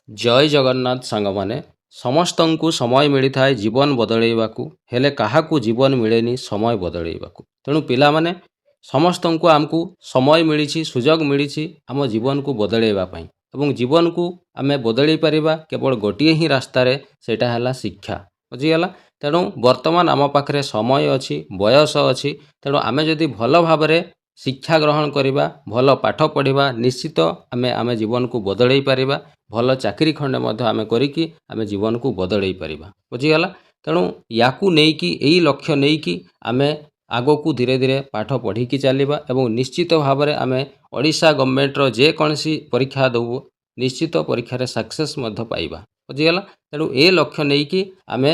ଜୟ ଜଗନ୍ନାଥ ସାଙ୍ଗମାନେ। ସମସ୍ତଙ୍କୁ ସମୟ ମିଳିଥାଏ ଜୀବନ ବଦଳେଇବାକୁ, ହେଲେ କାହାକୁ ଜୀବନ ମିଳେନି ସମୟ ବଦଳେଇବାକୁ। ତେଣୁ ପିଲାମାନେ ସମସ୍ତଙ୍କୁ ଆମକୁ ସମୟ ମିଳିଛି, ସୁଯୋଗ ମିଳିଛି ଆମ ଜୀବନକୁ ବଦଳେଇବା ପାଇଁ, ଏବଂ ଜୀବନକୁ ଆମେ ବଦଳେଇ ପାରିବା କେବଳ ଗୋଟିଏ ହିଁ ରାସ୍ତାରେ, ସେଇଟା ହେଲା ଶିକ୍ଷା। ବୁଝିଗଲା? ତେଣୁ ବର୍ତ୍ତମାନ ଆମ ପାଖରେ ସମୟ ଅଛି, ବୟସ ଅଛି। ତେଣୁ ଆମେ ଯଦି ଭଲ ଭାବରେ ଶିକ୍ଷା ଗ୍ରହଣ କରିବା, ଭଲ ପାଠ ପଢ଼ିବା, ନିଶ୍ଚିତ ଆମେ ଜୀବନକୁ ବଦଳେଇ ପାରିବା। ଭଲ ଚାକିରି ଖଣ୍ଡେ ମଧ୍ୟ ଆମେ କରିକି ଆମେ ଜୀବନକୁ ବଦଳେଇ ପାରିବା। ବୁଝିଗଲା? ତେଣୁ ୟାକୁ ନେଇକି, ଏଇ ଲକ୍ଷ୍ୟ ନେଇକି ଆମେ ଆଗକୁ ଧୀରେ ଧୀରେ ପାଠ ପଢ଼ିକି ଚାଲିବା ଏବଂ ନିଶ୍ଚିତ ଭାବରେ ଆମେ ଓଡ଼ିଶା ଗଭର୍ଣ୍ଣମେଣ୍ଟର ଯେକୌଣସି ପରୀକ୍ଷା ଦେବୁ, ନିଶ୍ଚିତ ପରୀକ୍ଷାରେ ସକ୍ସେସ୍ ମଧ୍ୟ ପାଇବା। ବୁଝିଗଲା? ତେଣୁ ଏ ଲକ୍ଷ୍ୟ ନେଇକି ଆମେ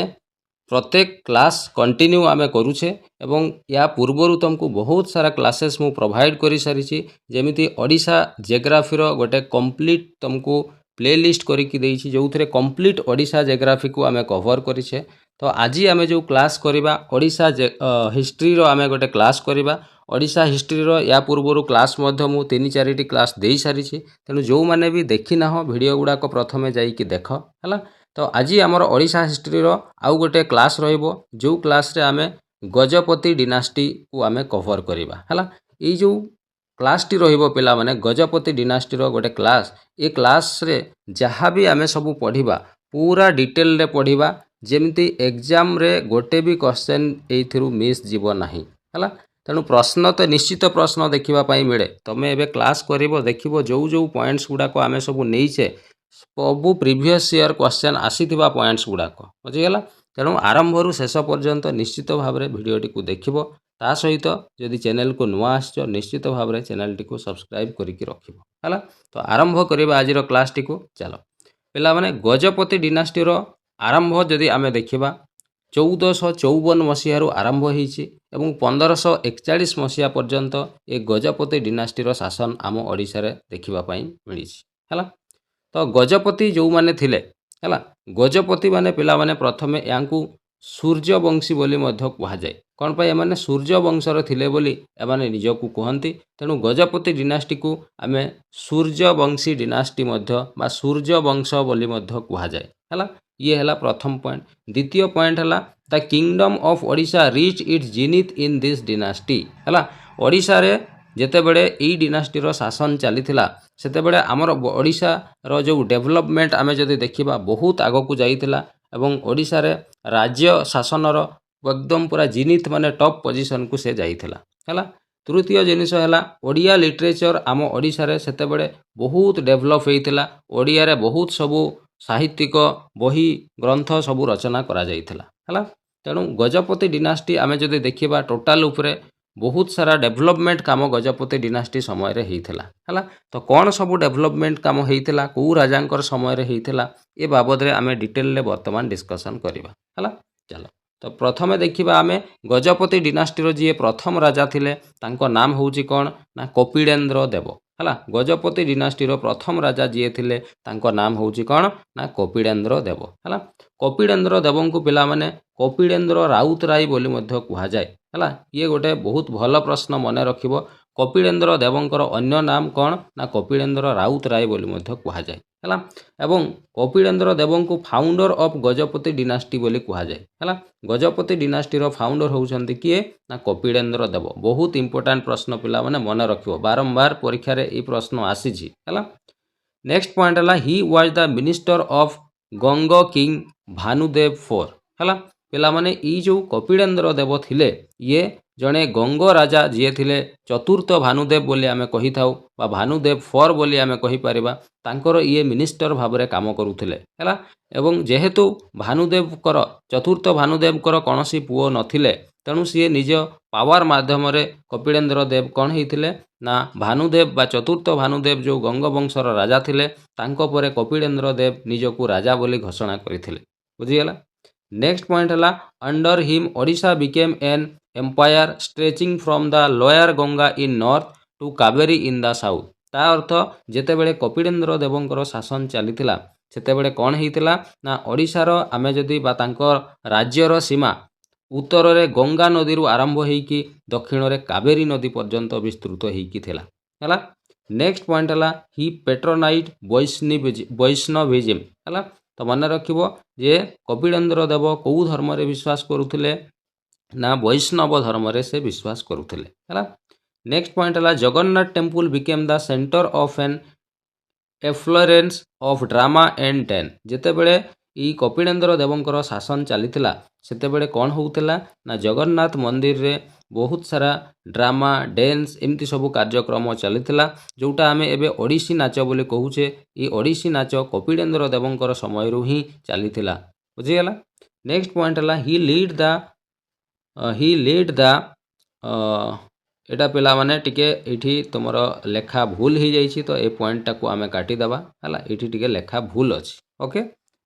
ପ୍ରତ୍ୟେକ କ୍ଲାସ୍ କଣ୍ଟିନ୍ୟୁ ଆମେ କରୁଛେ ଏବଂ ୟା ପୂର୍ବରୁ ତୁମକୁ ବହୁତ ସାରା କ୍ଲାसेସ୍ ମୁଁ ପ୍ରୋଭାଇଡ଼ କରିସାରିଛି। ଯେମିତି ଓଡ଼ିଶା ଜିଓଗ୍ରାଫିର ଗୋଟେ କମ୍ପ୍ଲିଟ୍ ତୁମକୁ ପ୍ଲେଲିଷ୍ଟ କରିକି ଦେଇଛି, ଯେଉଁଥିରେ କମ୍ପ୍ଲିଟ୍ ଓଡ଼ିଶା ଜିଓଗ୍ରାଫିକୁ ଆମେ କଭର କରିଛେ। ତ ଆଜି ଆମେ ଯେଉଁ କ୍ଲାସ୍ କରିବା, ଓଡ଼ିଶା ହିଷ୍ଟ୍ରିର ଆମେ ଗୋଟେ କ୍ଲାସ୍ କରିବା। ଓଡ଼ିଶା ହିଷ୍ଟ୍ରିର ୟା ପୂର୍ବରୁ କ୍ଲାସ୍ ମଧ୍ୟ ମୁଁ 3-4ଟି କ୍ଲାସ୍ ଦେଇସାରିଛି। ତେଣୁ ଯେଉଁମାନେ ବି ଦେଖିନାହଁ, ଭିଡ଼ିଓ ଗୁଡ଼ାକ ପ୍ରଥମେ ଯାଇକି ଦେଖ ହେଲା। ତ ଆଜି ଆମର ଓଡ଼ିଶା ହିଷ୍ଟ୍ରିର ଆଉ ଗୋଟେ କ୍ଲାସ୍ ରହିବ, ଯେଉଁ କ୍ଲାସ୍ରେ ଆମେ ଗଜପତି ଡିନାଷ୍ଟିକୁ ଆମେ କଭର କରିବା ହେଲା। ଏଇ ଯେଉଁ କ୍ଲାସ୍ଟି ରହିବ ପିଲାମାନେ, ଗଜପତି ଡିନାଷ୍ଟିର ଗୋଟେ କ୍ଲାସ୍। ଏ କ୍ଲାସ୍ରେ ଯାହା ବି ଆମେ ସବୁ ପଢ଼ିବା ପୁରା ଡିଟେଲରେ ପଢ଼ିବା, ଯେମିତି ଏକ୍ଜାମରେ ଗୋଟେ ବି କ୍ୱେଶ୍ଚନ୍ ଏଇଥିରୁ ମିସ୍ ଯିବ ନାହିଁ ହେଲା। ତେଣୁ ପ୍ରଶ୍ନ ତ ନିଶ୍ଚିତ ପ୍ରଶ୍ନ ଦେଖିବା ପାଇଁ ମିଳେ। ତୁମେ ଏବେ କ୍ଲାସ୍ କରିବ, ଦେଖିବ ଯେଉଁ ପଏଣ୍ଟସ୍ ଗୁଡ଼ାକ ଆମେ ସବୁ ନେଇଛେ, ସବୁ ପ୍ରିଭିୟସ୍ ଇୟର୍ କ୍ୱେଶ୍ଚନ୍ ଆସିଥିବା ପଏଣ୍ଟସ୍ ଗୁଡ଼ାକ। ବୁଝିଗଲା? ତେଣୁ ଆରମ୍ଭରୁ ଶେଷ ପର୍ଯ୍ୟନ୍ତ ନିଶ୍ଚିତ ଭାବରେ ଭିଡ଼ିଓଟିକୁ ଦେଖିବ। ତା ସହିତ ଯଦି ଚ୍ୟାନେଲକୁ ନୂଆ ଆସିଛ, ନିଶ୍ଚିତ ଭାବରେ ଚ୍ୟାନେଲଟିକୁ ସବସ୍କ୍ରାଇବ୍ କରିକି ରଖିବ ହେଲା। ତ ଆରମ୍ଭ କରିବା ଆଜିର କ୍ଲାସ୍ଟିକୁ। ଚାଲ ପିଲାମାନେ, ଗଜପତି ଡିନାଷ୍ଟିର ଆରମ୍ଭ ଯଦି ଆମେ ଦେଖିବା, 1454 ମସିହାରୁ ଆରମ୍ଭ ହୋଇଛି ଏବଂ 1541 ମସିହା ପର୍ଯ୍ୟନ୍ତ ଏ ଗଜପତି ଡିନାଷ୍ଟିର ଶାସନ ଆମ ଓଡ଼ିଶାରେ ଦେଖିବା ପାଇଁ ମିଳିଛି ହେଲା। ତ ଗଜପତି ଯେଉଁମାନେ ଥିଲେ ହେଲା, ଗଜପତି ମାନେ ପିଲାମାନେ ପ୍ରଥମେ ୟାଙ୍କୁ ସୂର୍ଯ୍ୟବଂଶୀ ବୋଲି ମଧ୍ୟ କୁହାଯାଏ। କ'ଣ ପାଇଁ? ଏମାନେ ସୂର୍ଯ୍ୟବଂଶର ଥିଲେ ବୋଲି ଏମାନେ ନିଜକୁ କୁହନ୍ତି। ତେଣୁ ଗଜପତି ଡିନାଷ୍ଟିକୁ ଆମେ ସୂର୍ଯ୍ୟବଂଶୀ ଡିନାଷ୍ଟି ମଧ୍ୟ ବା ସୂର୍ଯ୍ୟବଂଶ ବୋଲି ମଧ୍ୟ କୁହାଯାଏ ହେଲା। ଇଏ ହେଲା ପ୍ରଥମ ପଏଣ୍ଟ। ଦ୍ୱିତୀୟ ପଏଣ୍ଟ ହେଲା the kingdom of Odisha reach its zenith in this dynasty ହେଲା। ଓଡ଼ିଶାରେ ଯେତେବେଳେ ଏଇ ଡିନାଷ୍ଟିର ଶାସନ ଚାଲିଥିଲା, ସେତେବେଳେ ଆମର ଓଡ଼ିଶାର ଯେଉଁ ଡେଭଲପମେଣ୍ଟ ଆମେ ଯଦି ଦେଖିବା, ବହୁତ ଆଗକୁ ଯାଇଥିଲା ଏବଂ ଓଡ଼ିଶାରେ ରାଜ୍ୟ ଶାସନର ଏକଦମ ପୁରା ଜିନିଥ୍ ମାନେ ଟପ୍ ପୋଜିସନକୁ ସେ ଯାଇଥିଲା ହେଲା। ତୃତୀୟ ଜିନିଷ ହେଲା ଓଡ଼ିଆ ଲିଟରେଚର ଆମ ଓଡ଼ିଶାରେ ସେତେବେଳେ ବହୁତ ଡେଭଲପ୍ ହୋଇଥିଲା। ଓଡ଼ିଆରେ ବହୁତ ସବୁ ସାହିତ୍ୟିକ ବହି ଗ୍ରନ୍ଥ ସବୁ ରଚନା କରାଯାଇଥିଲା ହେଲା। ତେଣୁ ଗଜପତି ଡିନାଷ୍ଟି ଆମେ ଯଦି ଦେଖିବା, ଟୋଟାଲ ଉପରେ ବହୁତ ସାରା ଡେଭଲପମେଣ୍ଟ କାମ ଗଜପତି ଡିନାଷ୍ଟି ସମୟରେ ହେଇଥିଲା ହେଲା। ତ କ'ଣ ସବୁ ଡେଭଲପମେଣ୍ଟ କାମ ହେଇଥିଲା, କେଉଁ ରାଜାଙ୍କର ସମୟରେ ହେଇଥିଲା, ଏ ବାବଦରେ ଆମେ ଡିଟେଲରେ ବର୍ତ୍ତମାନ ଡିସ୍କସନ୍ କରିବା ହେଲା। ଚାଲ ତ ପ୍ରଥମେ ଦେଖିବା ଆମେ ଗଜପତି ଡିନାଷ୍ଟିର ଯିଏ ପ୍ରଥମ ରାଜା ଥିଲେ, ତାଙ୍କ ନାମ ହେଉଛି କ'ଣ ନା କପିଳେନ୍ଦ୍ର ଦେବ ହେଲା। ଗଜପତି ଡିନାଷ୍ଟିର ପ୍ରଥମ ରାଜା ଯିଏ ଥିଲେ, ତାଙ୍କ ନାମ ହେଉଛି କ'ଣ ନା କପିଳେନ୍ଦ୍ର ଦେବ ହେଲା। କପିଳେନ୍ଦ୍ର ଦେବଙ୍କୁ ପିଲାମାନେ କପିଳେନ୍ଦ୍ର ରାଉତରାୟ ବୋଲି ମଧ୍ୟ କୁହାଯାଏ ହେଲା। ଇଏ ଗୋଟେ ବହୁତ ଭଲ ପ୍ରଶ୍ନ, ମନେ ରଖିବ। କପିଳେନ୍ଦ୍ର ଦେବଙ୍କର ଅନ୍ୟ ନାମ କ'ଣ ନା କପିଳେନ୍ଦ୍ର ରାଉତରାୟ ବୋଲି ମଧ୍ୟ କୁହାଯାଏ ହେଲା। ଏବଂ କପିଳେନ୍ଦ୍ର ଦେବଙ୍କୁ ଫାଉଣ୍ଡର ଅଫ୍ ଗଜପତି ଡିନାଷ୍ଟି ବୋଲି କୁହାଯାଏ ହେଲା। ଗଜପତି ଡିନାଷ୍ଟିର ଫାଉଣ୍ଡର ହେଉଛନ୍ତି କିଏ ନା କପିଳେନ୍ଦ୍ର ଦେବ। ବହୁତ ଇମ୍ପୋର୍ଟାଣ୍ଟ ପ୍ରଶ୍ନ ପିଲାମାନେ, ମନେ ରଖିବ। ବାରମ୍ବାର ପରୀକ୍ଷାରେ ଏଇ ପ୍ରଶ୍ନ ଆସିଛି ହେଲା। ନେକ୍ସଟ ପଏଣ୍ଟ ହେଲା he was the minister of Ganga king Bhanudeva four ହେଲା। ପିଲାମାନେ, ଏଇ ଯେଉଁ କପିଳେନ୍ଦ୍ର ଦେବ ଥିଲେ, ଇଏ ଜଣେ ଗଙ୍ଗ ରାଜା ଯିଏ ଥିଲେ, ଚତୁର୍ଥ ଭାନୁଦେବ ବୋଲି ଆମେ କହିଥାଉ ବା ଭାନୁଦେବ ଫୋର ବୋଲି ଆମେ କହିପାରିବା। ତାଙ୍କର ଇଏ ମିନିଷ୍ଟର ଭାବରେ କାମ କରୁଥିଲେ ହେଲା। ଏବଂ ଯେହେତୁ ଚତୁର୍ଥ ଭାନୁଦେବଙ୍କର କୌଣସି ପୁଅ ନଥିଲେ, ତେଣୁ ସିଏ ନିଜ ପାୱାର ମାଧ୍ୟମରେ କପିଳେନ୍ଦ୍ର ଦେବ କ'ଣ ହେଇଥିଲେ ନା ଭାନୁଦେବ ବା ଚତୁର୍ଥ ଭାନୁଦେବ ଯେଉଁ ଗଙ୍ଗ ବଂଶର ରାଜା ଥିଲେ, ତାଙ୍କ ପରେ କପିଳେନ୍ଦ୍ର ଦେବ ନିଜକୁ ରାଜା ବୋଲି ଘୋଷଣା କରିଥିଲେ। ବୁଝିଗଲା? ନେକ୍ସଟ ପଏଣ୍ଟ ହେଲା under him Odisha became an empire stretching from the lower Ganga in north to Kaveri in the south. ତା ଅର୍ଥ, ଯେତେବେଳେ କପିଳେନ୍ଦ୍ର ଦେବଙ୍କର ଶାସନ ଚାଲିଥିଲା, ସେତେବେଳେ କ'ଣ ହେଇଥିଲା ନା ଓଡ଼ିଶାର ଆମେ ଯଦି ବା ତାଙ୍କ ରାଜ୍ୟର ସୀମା ଉତ୍ତରରେ ଗଙ୍ଗା ନଦୀରୁ ଆରମ୍ଭ ହେଇକି ଦକ୍ଷିଣରେ କାବେରୀ ନଦୀ ପର୍ଯ୍ୟନ୍ତ ବିସ୍ତୃତ ହେଇକି ଥିଲା ହେଲା। नेक्स्ट पॉइंट है ही पेट्रोनाइट वैष्णविज्म है। तो मन रखिबो जे कपिलेन्द्र देव कौ धर्म रे विश्वास करुथिले ना वैष्णव धर्म रे से विश्वास करुथिले है। नेक्स्ट पॉइंट है Jagannath temple became the centre of an efflorescence of drama and dance. जेतेबेले ई कपिलेन्द्र देवंकर शासन चलीथिला सेतेबेले कौन होउथिला ना जगन्नाथ मंदिर रे बहुत सारा ड्रामा डेन्स एमती सब कार्यक्रम चलीथिला जोटा आमे एबे ओडिसी नाच बोली कहूचे। ई ओडिसी नाच कपिलेन्द्र देवंकर समय रु ही चलीथिला बुझीगला। नेक्स्ट पॉइंट है ही लीड द एटा पिला माने टिके एठी तुमर लेखा भूल ही जाइछि तो ए पॉइंट टाको आमे काटी दबा हला एठी टिके लेखा भूल अछि। ओके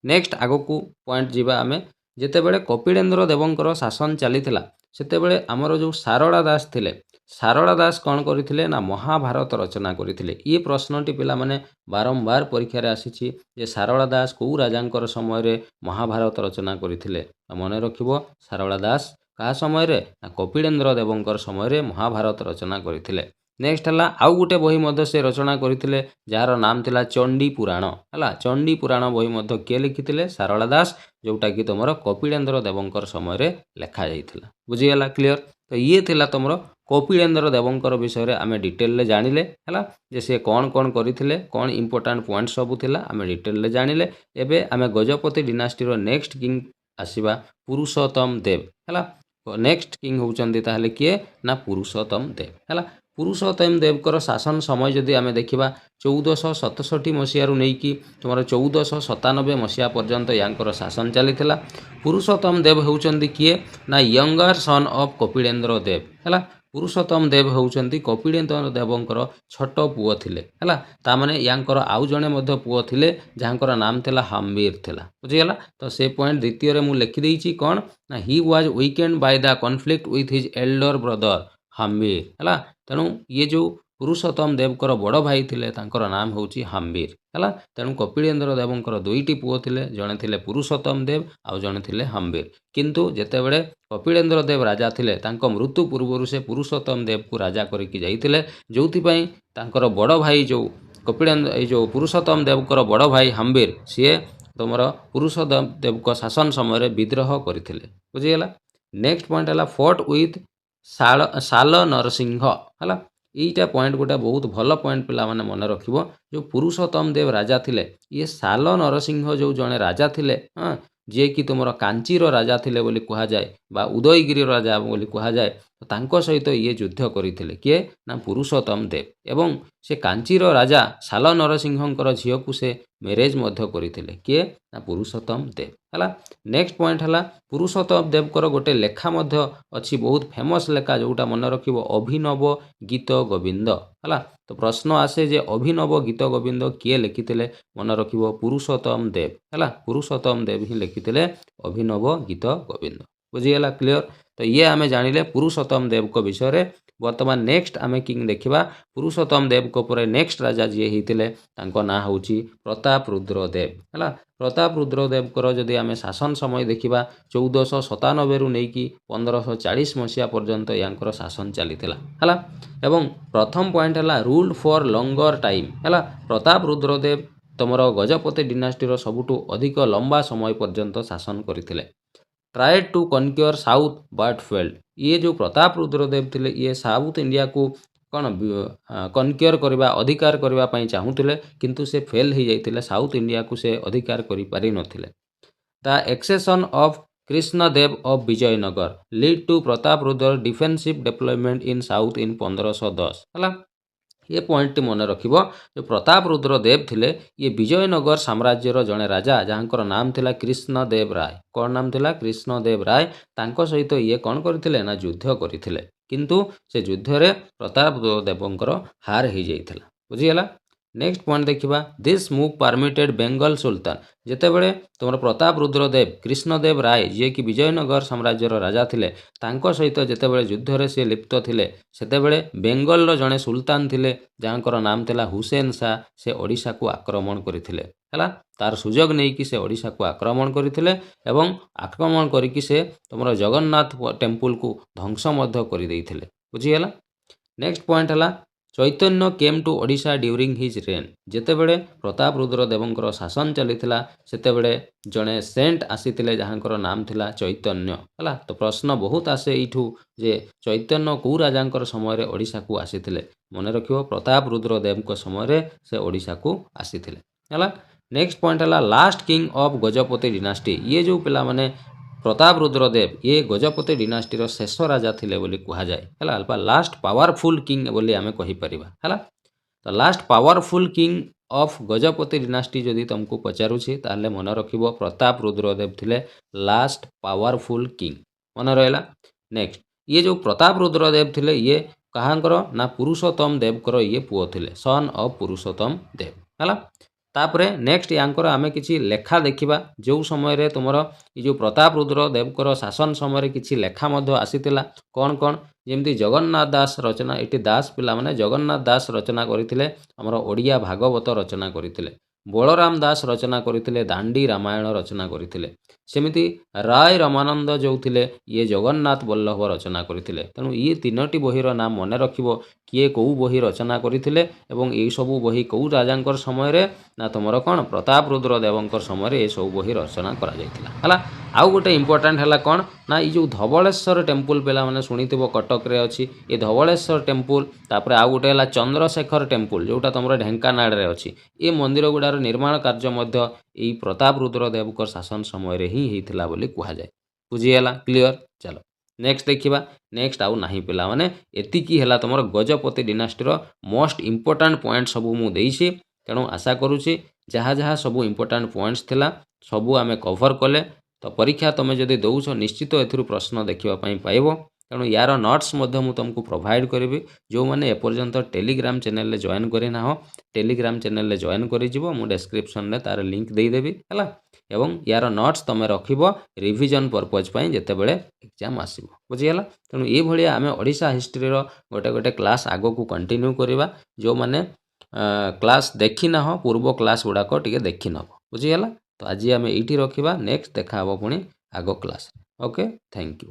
नेक्स्ट आगो को पॉइंट जीवा आमे जेतेबेले कपिलेन्द्र देवंकर शासन चलीथिला सेतेबेले हमर जो सारला दास थिले सारला दास कौन करथिले ना महाभारत रचना करथिले। ये प्रश्नटी पिला माने बारंबार परीक्षा रे आसीछि जे सारला दास को राजांकर समय रे महाभारत रचना करथिले। मन रखिबो सारला दास का समय रे ना कपिलेन्द्र देवंकर समय रे महाभारत रचना करथिले। नेक्स्ट हला आउ गुटे बही मध्य से रचना करथिले जार नाम थिला चंडी पुराण हला। चंडी पुराण बही मध्य के लिखिथिले सारला दास जोटा कि तुमर कपिलेन्द्र देवंकर समय रे लेखा जाइथिला बुझीगला क्लियर। तो ये थिला तुमर कपिलेन्द्र देवंकर विषय रे आमे डिटेल ले जानिले हला जे से कौन कौन करथिले कौन इंपोर्टेंट पॉइंट सब थिला आमे डिटेल ले जानिले। एबे आमे गजपति डिनास्टी रो नेक्स्ट किंग आसीबा पुरुषोत्तम देव हला। नेक्स्ट किंग होउचंदी ताहले किए ना पुरुषोत्तम देव हला। पुरुषोत्तम देवकर शासन समय जदि आमे देखिबा 1467 मसीहा रु नै कि तुमर 1497 मसीहा पर्यंत यांकर शासन चलीथिला। पुरुषोत्तम देव होउचंदी किए ना यंगर सन ऑफ कपिलेन्द्र देव हला। पुरुषोत्तम देव होउचंदी कपिलेन्द्र देवंकर छोट पुओ थिले हला। ता माने यांकर आउ जणे मध्य पुओ थिले जांकर नाम थिला हम्बीर थिला बुझीगला। तो से पॉइंट द्वितीय रे मु लिखि देइछि कोन ना he was weekend by the conflict with his Elder brother Hambir हला। तेणु ये जो पुरुषोत्तम देवकर बड़ भाई थिले तांकर नाम होउछि हम्बीर हला। तेणु कपिलेन्द्र देवंकर दुईटी पुओ थिले जणे थिले पुरुषोत्तम देव आउ जणे थिले हम्बीर। किंतु जेतेबेले कपिलेन्द्र देव राजा थिले तांको मृत्यु पूर्व से पुरुषोत्तम देव को राजा करिकि जाइथिले जोथि पई तांकर बड़ भाई जो कपिलेन्द्र ए जो पुरुषोत्तम देवकर बड़ भाई हम्बीर सीए तुमर पुरुषोत्तम देव को शासन समय विद्रोह करथिले बुझीगला। नेक्स्ट पॉइंट है फोर्ट विथ साल नरसिंह हला। यहीटा पॉइंट गोटे बहुत भल पॉइंट पिला माने मन रखिबो जो पुरुषोत्तम देव राजा थिले ये साल नरसिंह जो जने राजा थिले हाँ जे कि तुमर कांचीर राजा थिले बोली कहा जाए बा उदयगिरी राजा बोली कहा जाए। तो तांको सहित ये युद्ध करथिले किए ना पुरुषोत्तम देव एवं से कांचीर राजा साल नरसिंहंकर झियो को से मैरेज मध्य करथिले किए ना पुरुषोत्तम देव हला। नेक्स्ट पॉइंट हला पुरुषोत्तम देवकर गोटे लेखा मध्य अछि बहुत फेमस लेखा जोटा मन रखिबो अभिनव गीत गोविंद हला। तो प्रश्न आसे जे अभिनव गीत गोविंद किए लिखिथिले मन रखिबो पुरुषोत्तम देव हला। पुरुषोत्तम देव ही लिखिथिले अभिनव गीत गोविंद बुझीगला क्लियर। तो ये आमे जानिले पुरुषोत्तम देव को विषय रे। वर्तमान नेक्स्ट आमे किंग देखिबा पुरुषोत्तम देव को परे नेक्स्ट राजा जे हिथिले तांको ना होउची प्रताप रुद्र देव हला। प्रताप रुद्र देवकर जदि आमे शासन समय देखिबा 1497 रु नै कि 1540 मसीहा पर्यंत यांकर शासन चलीथिला हला। एवं प्रथम पॉइंट हला रूल फॉर लॉन्गर टाइम हला। प्रताप रुद्र देव तुमर गजपति डिनास्टी रो सबुटु अधिक लंबा समय पर्यंत शासन करथिले। Tried to conquer south but failed. ये जो प्रताप रुद्र देव थिले ये साउथ इंडिया को कौन कनक्योर करबा अधिकार करबा पई चाहुथिले किंतु से फेल ही जाइथिले साउथ इंडिया को से अधिकार करि पारि नथिले। The accession of Krishnadeva of Vijayanagar led to Pratap Rudra defensive development in south in 1510 हला। ये पॉइंट टी मन रखिबो जो प्रताप रुद्र देव थिले ये विजयनगर साम्राज्यर जड़े राजा जहाँकर नाम थिला कृष्णदेव राय। कौन नाम थिला कृष्णदेव राय। तांको सहित ये कौन करथिले ना युद्ध करथिले किंतु से युद्ध रे प्रताप देवंकर हार ही जाइथिला बुझीगला। नेक्स्ट पॉइंट देखिबा this move permitted Bengal sultan. जेतेबेले तुमर प्रताप रुद्र देव कृष्णदेव राय जे कि विजयनगर साम्राज्यर राजा थिले तांको सहित जेतेबेले युद्ध रे से लिप्त थिले सेतेबेले बेंगल रो जणे सुल्तान थिले जांकर नाम थिला हुसैन शाह से ओडिशा को आक्रमण करथिले हला। तार सुजोग नै कि से ओडिशा को आक्रमण करथिले एवं आक्रमण करिकि से तुमर जगन्नाथ टेम्पल को ध्वंस मध्य करि दैथिले बुझीगला। नेक्स्ट पॉइंट हला Chaitanya came to Odisha during his reign. ଯେତେବେଳେ ପ୍ରତାପ ରୁଦ୍ର ଦେବଙ୍କର ଶାସନ ଚାଲିଥିଲା ସେତେବେଳେ ଜଣେ ସେଣ୍ଟ ଆସିଥିଲେ ଯାହାଙ୍କର ନାମ ଥିଲା ଚୈତନ୍ୟ ହେଲା। ତ ପ୍ରଶ୍ନ ବହୁତ ଆସେ ଏଇଠୁ ଯେ ଚୈତନ୍ୟ କେଉଁ ରାଜାଙ୍କର ସମୟରେ ଓଡ଼ିଶାକୁ ଆସିଥିଲେ। ମନେ ରଖିବ ପ୍ରତାପ ରୁଦ୍ର ଦେବଙ୍କ ସମୟରେ ସେ ଓଡ଼ିଶାକୁ ଆସିଥିଲେ ହେଲା। ନେକ୍ସଟ ପଏଣ୍ଟ ହେଲା ଲାଷ୍ଟ କିଙ୍ଗ ଅଫ୍ ଗଜପତି ଡିନାଷ୍ଟି। ଇଏ ଯେଉଁ ପିଲାମାନେ ପ୍ରତାପ ରୁଦ୍ର ଦେବ ଇଏ ଗଜପତି ଡିନାଷ୍ଟିର ଶେଷ ରାଜା ଥିଲେ ବୋଲି କୁହାଯାଏ ହେଲା। ବା ଲାଷ୍ଟ ପାୱାରଫୁଲ କିଙ୍ଗ ବୋଲି ଆମେ କହିପାରିବା ହେଲା। ତ last powerful king of Gajapati dynasty ଯଦି ତୁମକୁ ପଚାରୁଛି ତାହେଲେ ମନେ ରଖିବ ପ୍ରତାପ ରୁଦ୍ର ଦେବ ଥିଲେ ଲାଷ୍ଟ ପାୱାରଫୁଲ କିଙ୍ଗ। ମନେ ରହିଲା। ନେକ୍ସଟ ଇଏ ଯେଉଁ ପ୍ରତାପ ରୁଦ୍ର ଦେବ ଥିଲେ ଇଏ କାହାଙ୍କର ନା ପୁରୁଷୋତ୍ତମ ଦେବଙ୍କର ଇଏ ପୁଅ ଥିଲେ, ସନ୍ ଅଫ୍ ପୁରୁଷୋତ୍ତମ ଦେବ ହେଲା। ତାପରେ ନେକ୍ସଟ ୟାଙ୍କର ଆମେ କିଛି ଲେଖା ଦେଖିବା ଯେଉଁ ସମୟରେ ତୁମର ଏ ଯେଉଁ ପ୍ରତାପ ରୁଦ୍ର ଦେବଙ୍କର ଶାସନ ସମୟରେ କିଛି ଲେଖା ମଧ୍ୟ ଆସିଥିଲା। କ'ଣ କ'ଣ ଯେମିତି ଜଗନ୍ନାଥ ଦାସ ରଚନା, ଏଠି ଦାସ ପିଲାମାନେ ଜଗନ୍ନାଥ ଦାସ ରଚନା କରିଥିଲେ ଆମର ଓଡ଼ିଆ ଭାଗବତ ରଚନା କରିଥିଲେ। ବଳରାମ ଦାସ ରଚନା କରିଥିଲେ ଦାଣ୍ଡି ରାମାୟଣ ରଚନା କରିଥିଲେ। ସେମିତି ରାୟ ରମାନନ୍ଦ ଯେଉଁ ଥିଲେ ଇଏ ଜଗନ୍ନାଥ ବଲ୍ଲଭ ରଚନା କରିଥିଲେ। ତେଣୁ ଇଏ ତିନୋଟି ବହିର ନାମ ମନେ ରଖିବ କିଏ କେଉଁ ବହି ରଚନା କରିଥିଲେ ଏବଂ ଏଇସବୁ ବହି କେଉଁ ରାଜାଙ୍କର ସମୟରେ ନା ତୁମର କ'ଣ ପ୍ରତାପ ରୁଦ୍ର ଦେବଙ୍କର ସମୟରେ ଏସବୁ ବହି ରଚନା କରାଯାଇଥିଲା ହେଲା। ଆଉ ଗୋଟେ ଇମ୍ପୋର୍ଟାଣ୍ଟ ହେଲା କ'ଣ ନା ଏଇ ଯେଉଁ ଧବଳେଶ୍ୱର ଟେମ୍ପୁଲ ପିଲାମାନେ ଶୁଣିଥିବ କଟକରେ ଅଛି ଏ ଧବଳେଶ୍ୱର ଟେମ୍ପୁଲ। ତାପରେ ଆଉ ଗୋଟେ ହେଲା ଚନ୍ଦ୍ରଶେଖର ଟେମ୍ପୁଲ ଯେଉଁଟା ତୁମର ଢେଙ୍କାନାଳରେ ଅଛି। ଏ ମନ୍ଦିର ଗୁଡ଼ାର ନିର୍ମାଣ କାର୍ଯ୍ୟ ମଧ୍ୟ ଏଇ ପ୍ରତାପ ରୁଦ୍ର ଦେବଙ୍କର ଶାସନ ସମୟରେ ହିଁ ହେଇଥିଲା ବୋଲି କୁହାଯାଏ। ବୁଝିଗଲା, କ୍ଲିଅର। ଚାଲ ନେକ୍ସଟ ଦେଖିବା। ନେକ୍ସଟ ଆଉ ନାହିଁ ପିଲାମାନେ, ଏତିକି ହେଲା ତୁମର ଗଜପତି ଡିନାଷ୍ଟିର ମୋଷ୍ଟ ଇମ୍ପୋର୍ଟାଣ୍ଟ ପଏଣ୍ଟ ସବୁ ମୁଁ ଦେଇଛି। ତେଣୁ ଆଶା କରୁଛି ଯାହା ଯାହା ସବୁ ଇମ୍ପୋର୍ଟାଣ୍ଟ ପଏଣ୍ଟସ୍ ଥିଲା ସବୁ ଆମେ କଭର କଲେ। ତ ପରୀକ୍ଷା ତୁମେ ଯଦି ଦେଉଛ ନିଶ୍ଚିତ ଏଥିରୁ ପ୍ରଶ୍ନ ଦେଖିବା ପାଇଁ ପାଇବ। ତେଣୁ ୟାର ନୋଟ୍ସ ମଧ୍ୟ ମୁଁ ତୁମକୁ ପ୍ରୋଭାଇଡ଼ କରିବି। ଯେଉଁମାନେ ଏପର୍ଯ୍ୟନ୍ତ ଟେଲିଗ୍ରାମ ଚ୍ୟାନେଲରେ ଜଏନ୍ କରିନାହ ଟେଲିଗ୍ରାମ ଚ୍ୟାନେଲରେ ଜଏନ୍ କରିଯିବ। ମୁଁ ଡେସ୍କ୍ରିପସନରେ ତାର ଲିଙ୍କ ଦେଇଦେବି ହେଲା। ଏବଂ ୟାର ନୋଟ୍ସ ତୁମେ ରଖିବ ରିଭିଜନ ପର୍ପଜ୍ ପାଇଁ ଯେତେବେଳେ ଏକ୍ଜାମ ଆସିବ। ବୁଝିଗଲା। ତେଣୁ ଏଇଭଳିଆ ଆମେ ଓଡ଼ିଶା ହିଷ୍ଟ୍ରିର ଗୋଟେ କ୍ଲାସ୍ ଆଗକୁ କଣ୍ଟିନ୍ୟୁ କରିବା। ଯେଉଁମାନେ କ୍ଲାସ୍ ଦେଖିନାହ ପୂର୍ବ କ୍ଲାସ୍ ଗୁଡ଼ାକ ଟିକେ ଦେଖିନେବ। ବୁଝିଗଲା। ତ ଆଜି ଆମେ ଏଇଠି ରଖିବା, ନେକ୍ସଟ ଦେଖା ହେବ ପୁଣି ଆଗ କ୍ଲାସ୍ରେ। Okay, thank you.